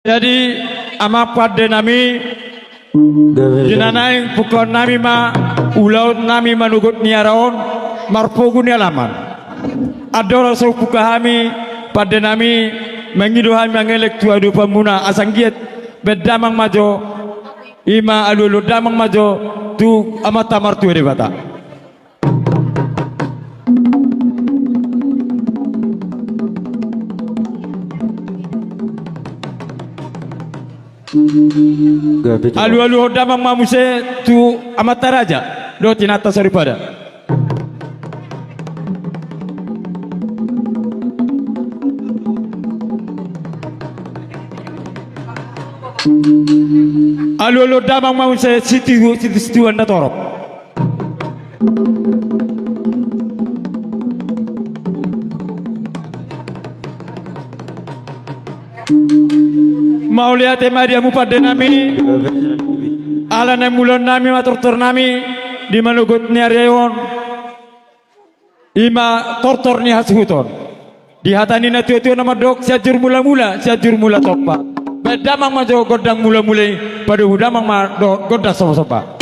Jadi ama pada nami jenanai pukon nami ma ulau nami manugut niaraon marpogu ni alaman adora so pukahami pada nami mengiduhan mengelek tua du pemuna asanggiat bedamang majo ima alulu damang majo tu amata martu de bata alu damang mamuse tu amata raja do tinata saripada alu damang mamuse situ anda torop mau lihat dia mu pada nami ala mulon nami matur nami di manugut ni areon ima tortor ni hasuton di hatani na tu nama dok siajur mula topa bedamang majo godang mula pada udamang ma goda sopa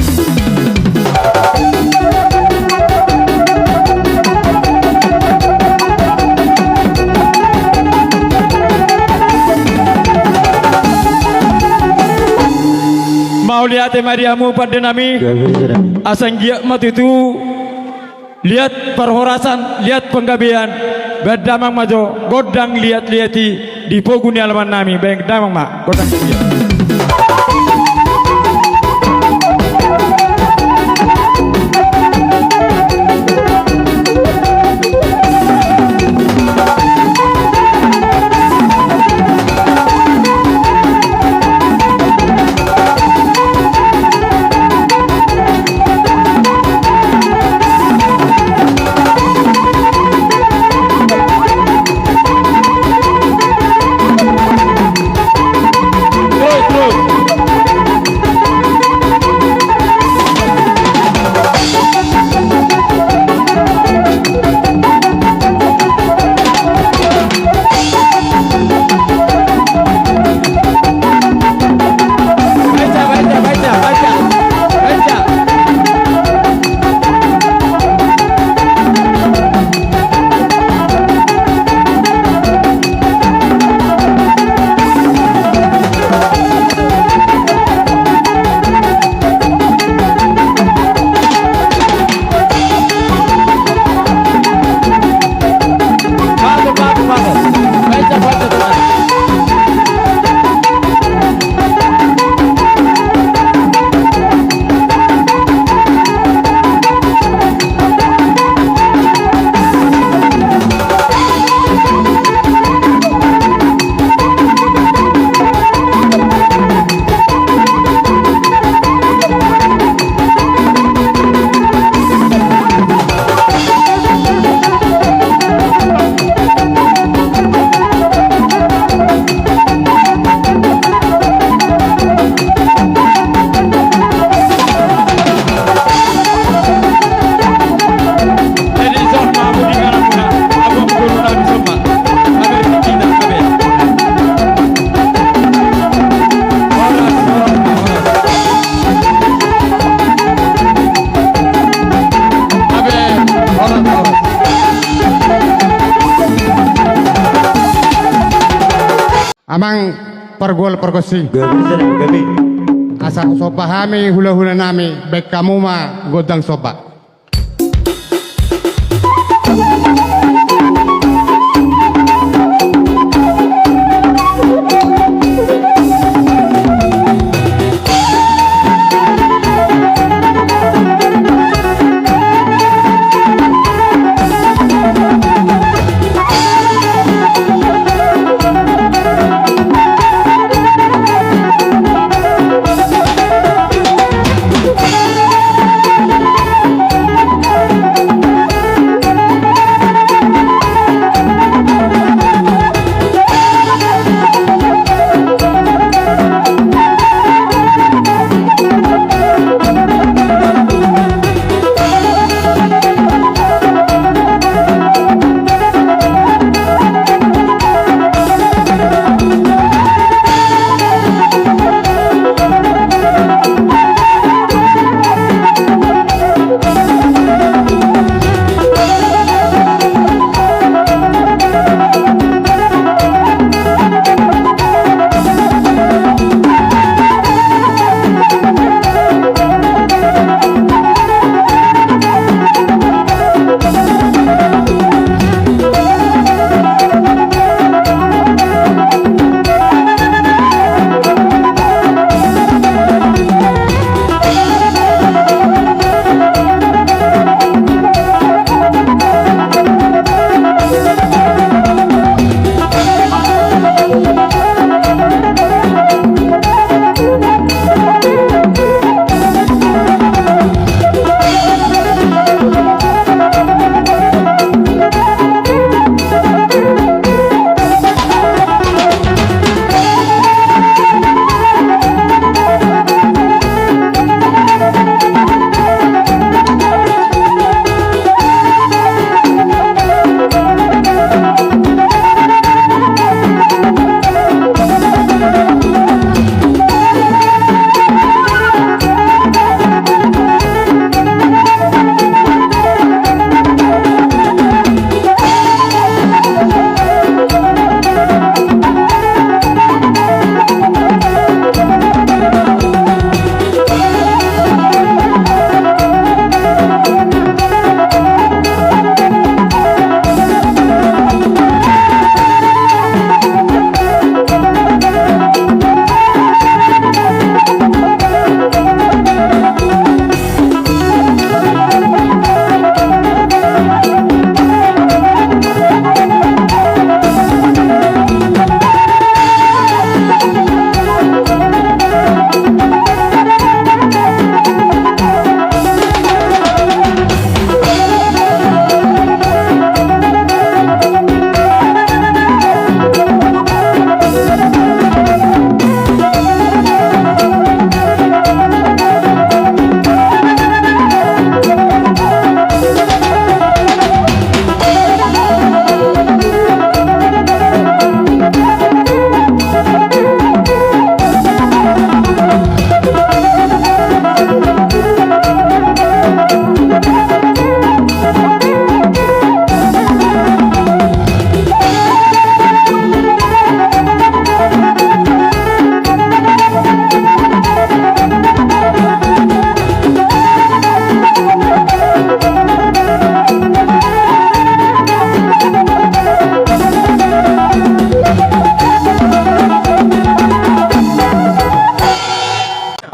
mau lihat Mariamu pada nami asang giat mat itu lihat perhorasan lihat penggabean bedamang majo godang lihat-lihati di poguni alaman nami baik damang mak godang lihat. Amang pergol perkosi asal sopa hami hula nami baik kamu mah godang sopa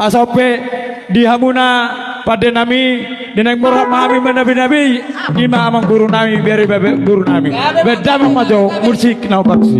asope dihamuna pada nami dengan murah mami menabi-nabi ima amang guru nami biari bebe guru nami beda majo musik nau baksi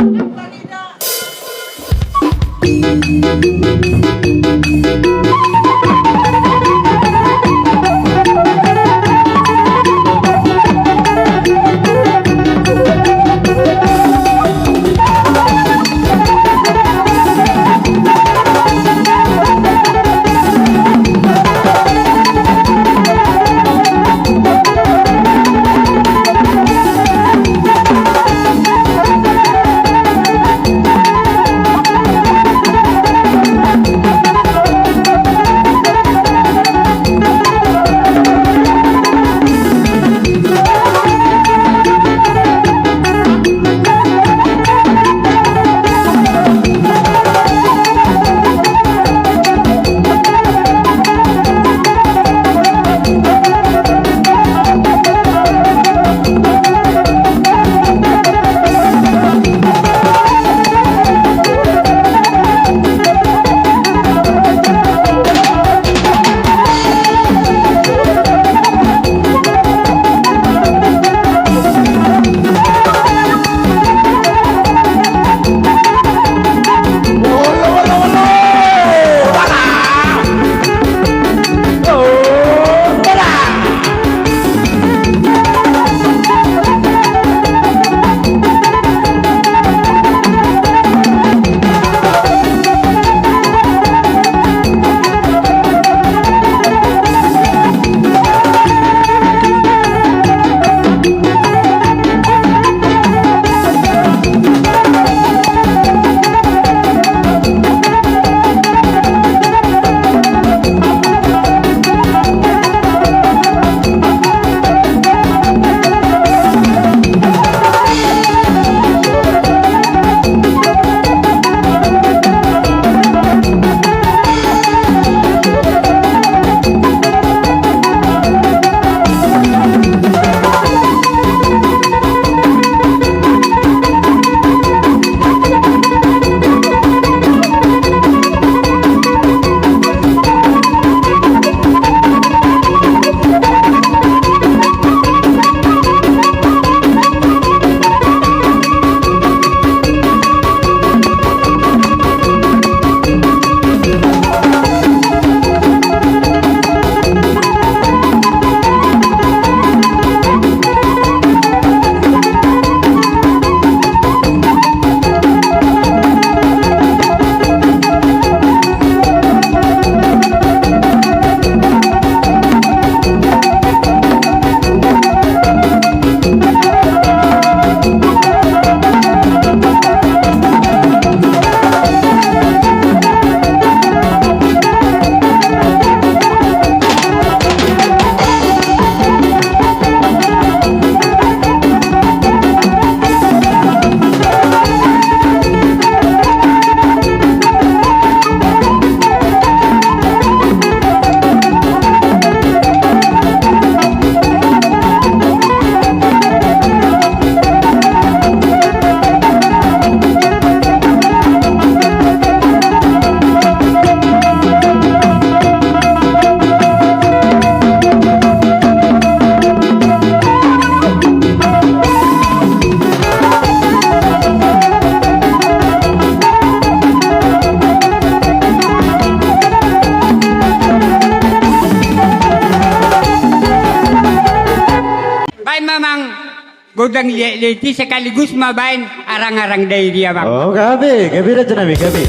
Godang liti sekaligus mabain arang-arang dari dia bang. Oh gabi raja nabi gabi.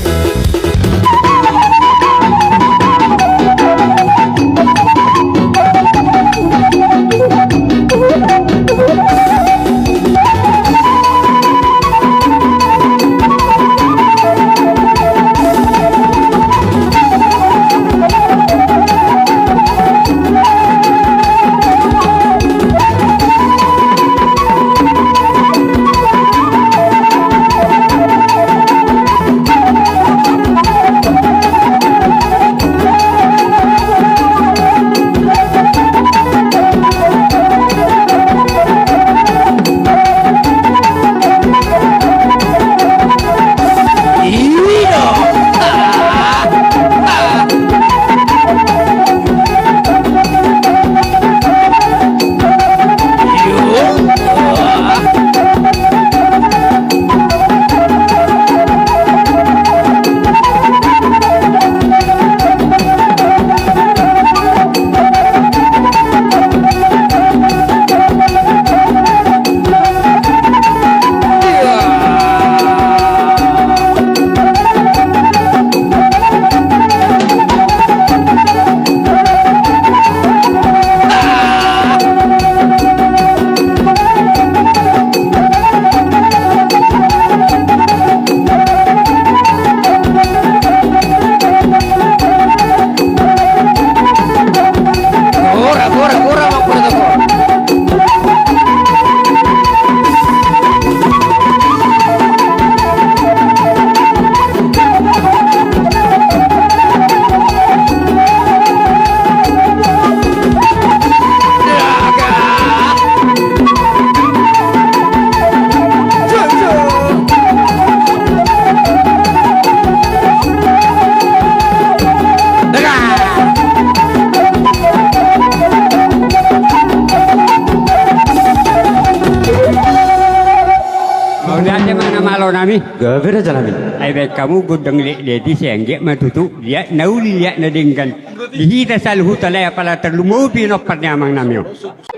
nami. Gabira janami. Ay baik kamu gudang leti sengge matutu dia nauli liat na dinggan. Dihita sa luhu talaya pala terlumupi no panyamang nami.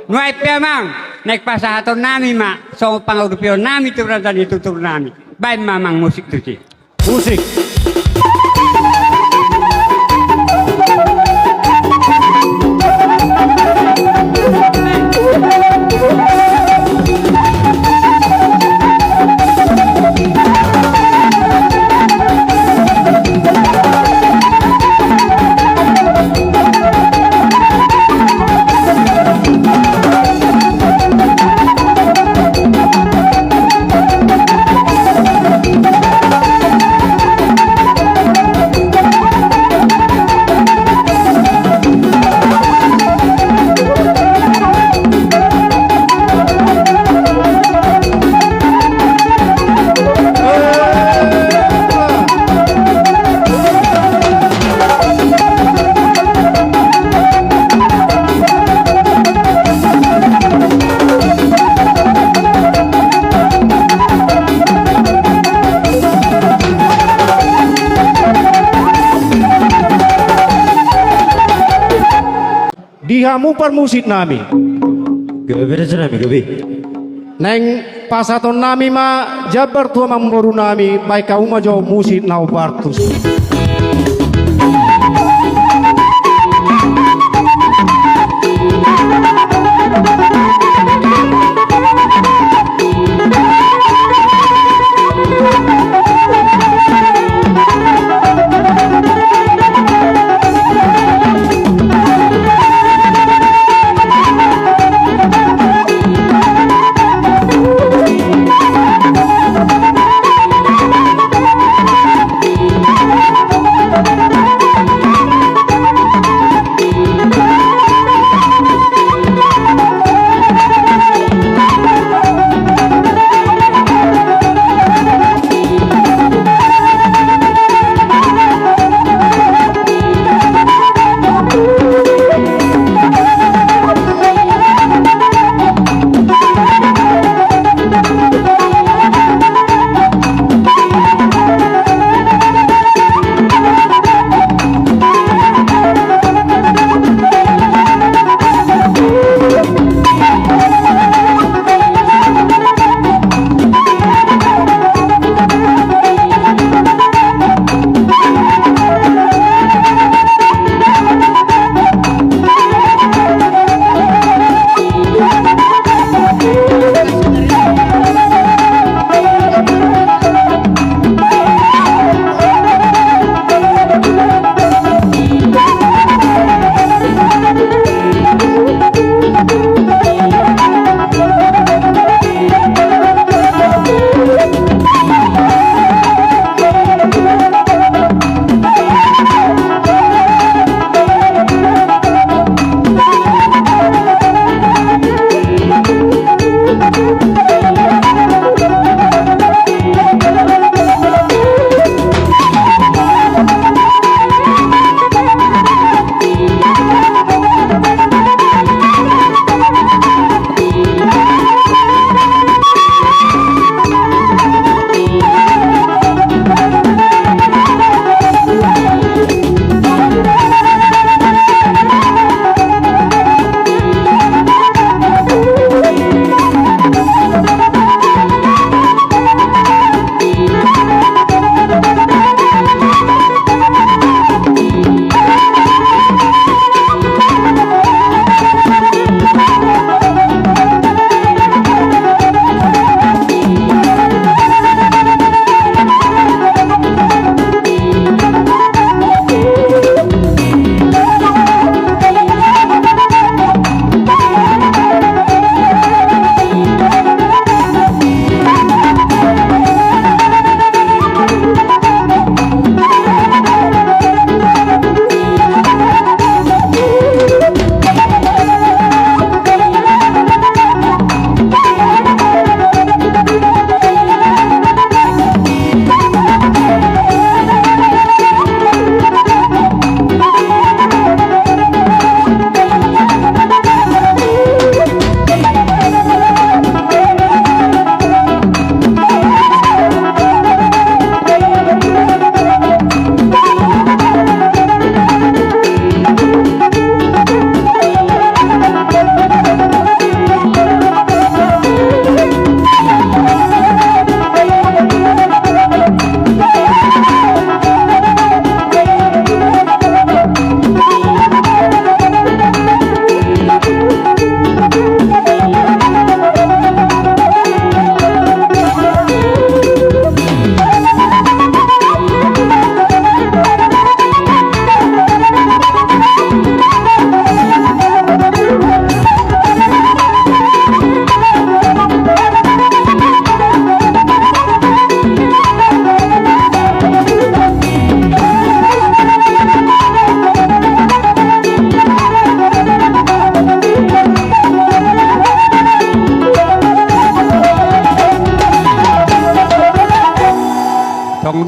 No ay pemang naik pasahaton nami ma so pangurupio nami turatan itutur nami. Bay mamang musik tu si. Musik. Dihamu par musik nami. Gabira janami gabi. Neng pasaton nami ma jabar tua mamroru nami baik kamu ma jo musik nau partus.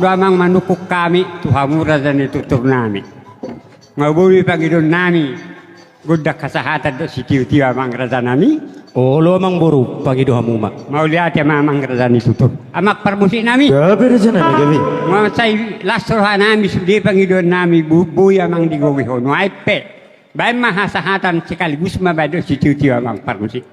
doa mang manukuk kami Tuhan murah dan tutur nami. Ngabuli pangidon nami. Gudda kasahatan do si tiu-tiu amang raza nami. Olo amang boru pangido hamuma. Mau lihat ya mamang raza ni tutur. Amak permusik nami. Gabi raja nami gabi. Mau say lasroha nami sudi pangidon nami bubuy amang digogi ho. No aipe. Baik mahasahatan sekaligus mabado si tiu-tiu amang permusik.